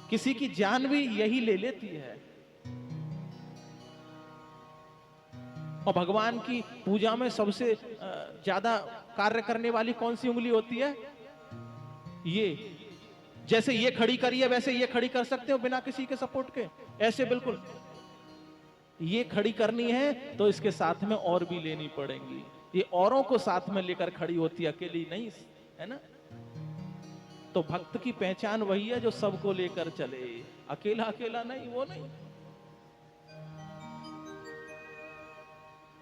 किसी की जान भी यही ले लेती है। और भगवान की पूजा में सबसे ज्यादा कार्य करने वाली कौन सी उंगली होती है? ये। जैसे ये खड़ी करी है वैसे ये खड़ी कर सकते हो बिना किसी के सपोर्ट के? ऐसे बिल्कुल। ये खड़ी करनी है तो इसके साथ में और भी लेनी पड़ेंगी। ये औरों को साथ में लेकर खड़ी होती है, अकेली नहीं, है ना? तो भक्त की पहचान वही है जो सबको लेकर चले, अकेला अकेला नहीं, वो नहीं।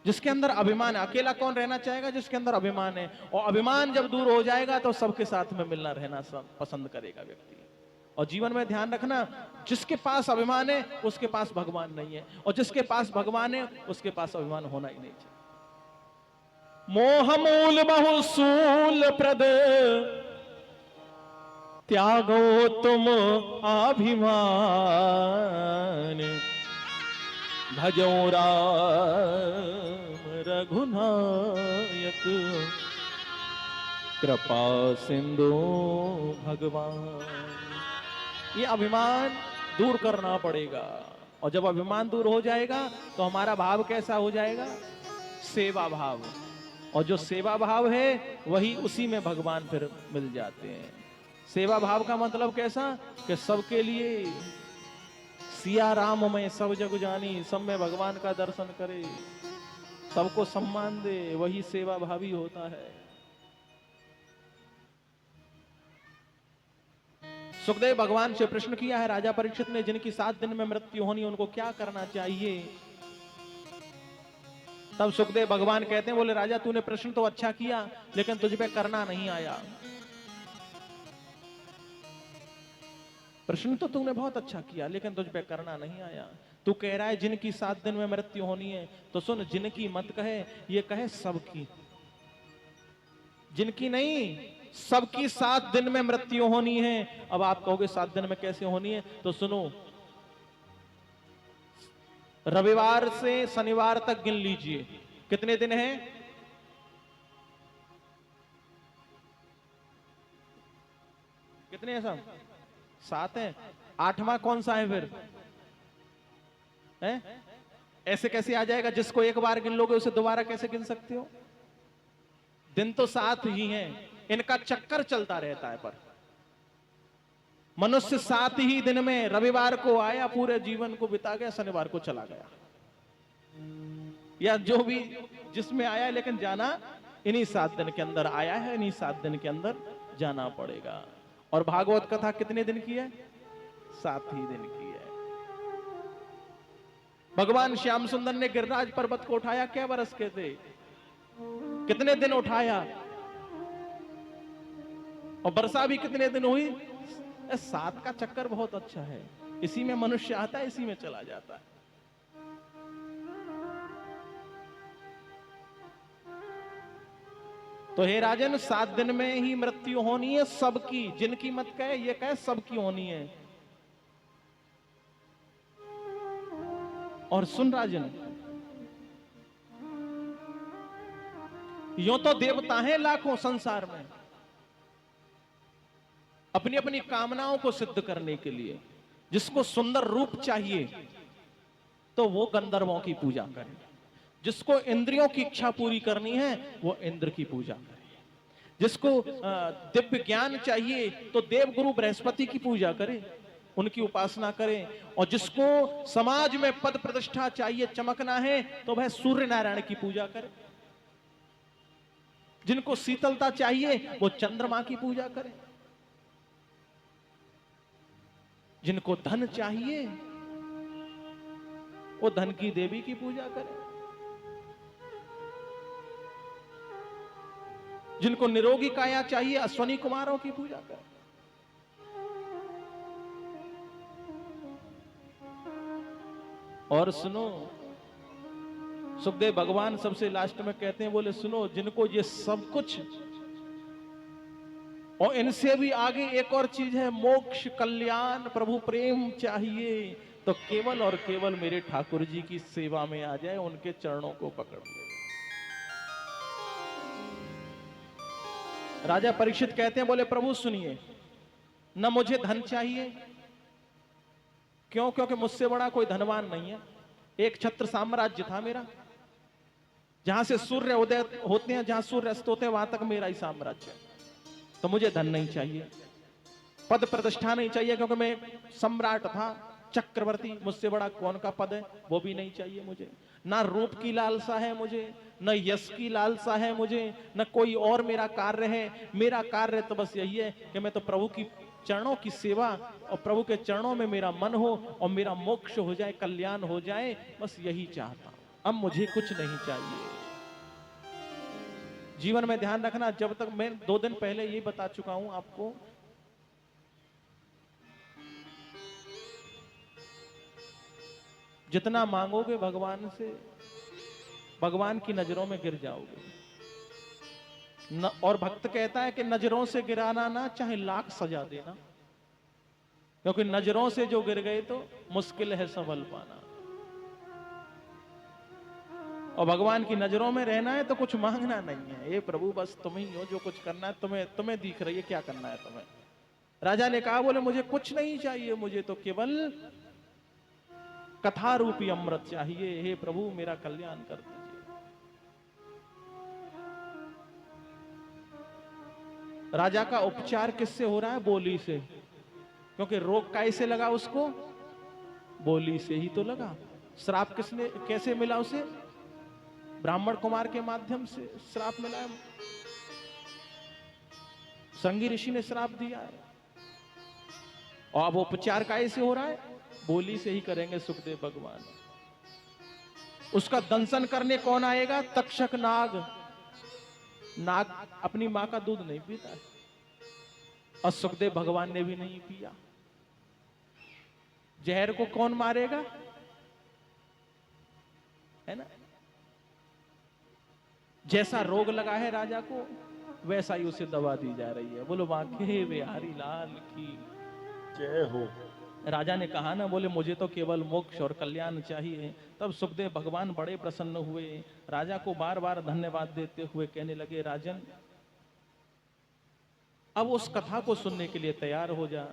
जिसके अंदर अभिमान है। अकेला कौन रहना चाहेगा? जिसके अंदर अभिमान है। और अभिमान जब दूर हो जाएगा तो सबके साथ में मिलना रहना पसंद करेगा व्यक्ति। और जीवन में ध्यान रखना, जिसके पास अभिमान है उसके पास भगवान नहीं है, और जिसके पास भगवान है उसके पास अभिमान होना ही नहीं चाहिए। मोह मूल बहुसूल प्रद त्यागो तुम अभिमान, भजो राम रघुनायक, कृपा सिंधु भगवान। ये अभिमान दूर करना पड़ेगा। और जब अभिमान दूर हो जाएगा तो हमारा भाव कैसा हो जाएगा? सेवा भाव। और जो सेवा भाव है वही, उसी में भगवान फिर मिल जाते हैं। सेवा भाव का मतलब कैसा? कि सबके लिए सिया राम में सब जग जानी, सब में भगवान का दर्शन करे, सबको सम्मान दे, वही सेवा भावी होता है। सुखदेव भगवान से प्रश्न किया है राजा परीक्षित ने, जिनकी 7 दिन में मृत्यु होनी उनको क्या करना चाहिए? तब सुखदेव भगवान कहते हैं, बोले राजा तूने प्रश्न तो अच्छा किया लेकिन तुझ पे करना नहीं आया। प्रश्न तो तूने बहुत अच्छा किया लेकिन तुझ पे करना नहीं आया। तू कह रहा है जिनकी 7 दिन में मृत्यु होनी है, तो सुन, जिनकी मत कहे, ये कहे सबकी। जिनकी नहीं, सबकी 7 दिन में मृत्यु होनी है। अब आप कहोगे 7 दिन में कैसे होनी है? तो सुनो, रविवार से शनिवार तक गिन लीजिए कितने दिन हैं। कितने हैं सब? 7 हैं। 8वां कौन सा है फिर? है? ऐसे कैसे आ जाएगा? जिसको एक बार गिन लोगे उसे दोबारा कैसे गिन सकते हो? दिन तो 7 ही हैं, इनका चक्कर चलता रहता है। पर मनुष्य 7 ही दिन में, रविवार को आया, पूरे जीवन को बिता गया, शनिवार को चला गया, या जो भी जिसमें आया, लेकिन जाना इन्हीं 7 दिन के अंदर आया है, इन्हीं 7 दिन के अंदर जाना पड़ेगा। और भागवत कथा कितने दिन की है? 7 ही दिन की है। भगवान श्याम सुंदर ने गिरिराज पर्वत को उठाया, क्या बरस के थे? कितने दिन उठाया? और वर्षा भी कितने दिन हुई? 7 का चक्कर बहुत अच्छा है। इसी में मनुष्य आता है, इसी में चला जाता है। तो हे राजन, 7 दिन में ही मृत्यु होनी है सबकी। जिनकी मत कहे, ये कहे सबकी होनी है। और सुन राजन, यूं तो देवता हैं लाखों संसार में, अपनी अपनी कामनाओं को सिद्ध करने के लिए। जिसको सुंदर रूप चाहिए तो वो गंधर्वों की पूजा करे, जिसको इंद्रियों की इच्छा पूरी करनी है वो इंद्र की पूजा करे, जिसको दिव्य ज्ञान चाहिए तो देवगुरु बृहस्पति की पूजा करे, उनकी उपासना करें। और जिसको समाज में पद प्रतिष्ठा चाहिए, चमकना है, तो वह सूर्य नारायण की पूजा करे। जिनको शीतलता चाहिए वो चंद्रमा की पूजा करें। जिनको धन चाहिए वो धन की देवी की पूजा करें। जिनको निरोगी काया चाहिए, अश्वनी कुमारों की पूजा करें। और सुनो, सुखदेव भगवान सबसे लास्ट में कहते हैं, बोले सुनो, जिनको ये सब कुछ और इनसे भी आगे एक और चीज है, मोक्ष, कल्याण, प्रभु प्रेम चाहिए, तो केवल और केवल मेरे ठाकुर जी की सेवा में आ जाए, उनके चरणों को पकड़ ले। राजा परीक्षित कहते हैं, बोले प्रभु सुनिए, न मुझे धन चाहिए, क्यों? क्योंकि मुझसे बड़ा कोई धनवान नहीं है। एक छत्र साम्राज्य था मेरा, जहां से सूर्य उदय होते हैं, जहां सूर्य अस्त होते हैं, वहां तक मेरा ही साम्राज्य है। तो मुझे धन नहीं चाहिए, पद प्रतिष्ठा नहीं चाहिए, क्योंकि मैं सम्राट था, चक्रवर्ती, मुझसे बड़ा कौन का पद है, वो भी नहीं चाहिए मुझे। ना रूप की लालसा है मुझे, न यश की लालसा है मुझे, न कोई और मेरा कार्य है। मेरा कार्य तो बस यही है कि मैं तो प्रभु की चरणों की सेवा और प्रभु के चरणों में मेरा मन हो और मेरा मोक्ष हो जाए, कल्याण हो जाए, बस यही चाहता हूं। अब मुझे कुछ नहीं चाहिए। जीवन में ध्यान रखना, जब तक मैं 2 दिन पहले ये बता चुका हूं आपको, जितना मांगोगे भगवान से, भगवान की नजरों में गिर जाओगे। और भक्त कहता है कि नजरों से गिराना ना, चाहे लाख सजा देना, क्योंकि नजरों से जो गिर गए तो मुश्किल है संभल पाना। और भगवान की नजरों में रहना है तो कुछ मांगना नहीं है। ये प्रभु बस तुम ही हो, जो कुछ करना है तुम्हें दिख रही है, क्या करना है तुम्हें। राजा ने कहा, बोले मुझे कुछ नहीं चाहिए, मुझे तो केवल कथा रूपी अमृत चाहिए। हे प्रभु मेरा कल्याण कर दीजिए। राजा का उपचार किससे हो रहा है? बोली से, क्योंकि रोग कैसे लगा उसको? बोली से ही तो लगा। श्राप किसने, कैसे मिला उसे? ब्राह्मण कुमार के माध्यम से श्राप मिला है, श्रृंगी ऋषि ने श्राप दिया है। और अब उपचार कैसे हो रहा है? बोली से ही करेंगे सुखदेव भगवान। उसका दंशन करने कौन आएगा? तक्षक नाग। नाग अपनी मां का दूध नहीं पीता है, और सुखदेव भगवान ने भी नहीं पिया। जहर को कौन मारेगा? है ना? जैसा रोग लगा है राजा को, वैसा ही उसे दवा दी जा रही है। बोलो बांके बिहारी लाल की जय हो। राजा ने कहा ना, बोले मुझे तो केवल मोक्ष और कल्याण चाहिए। तब सुखदेव भगवान बड़े प्रसन्न हुए, राजा को बार बार धन्यवाद देते हुए कहने लगे, राजन अब उस कथा को सुनने के लिए तैयार हो जा।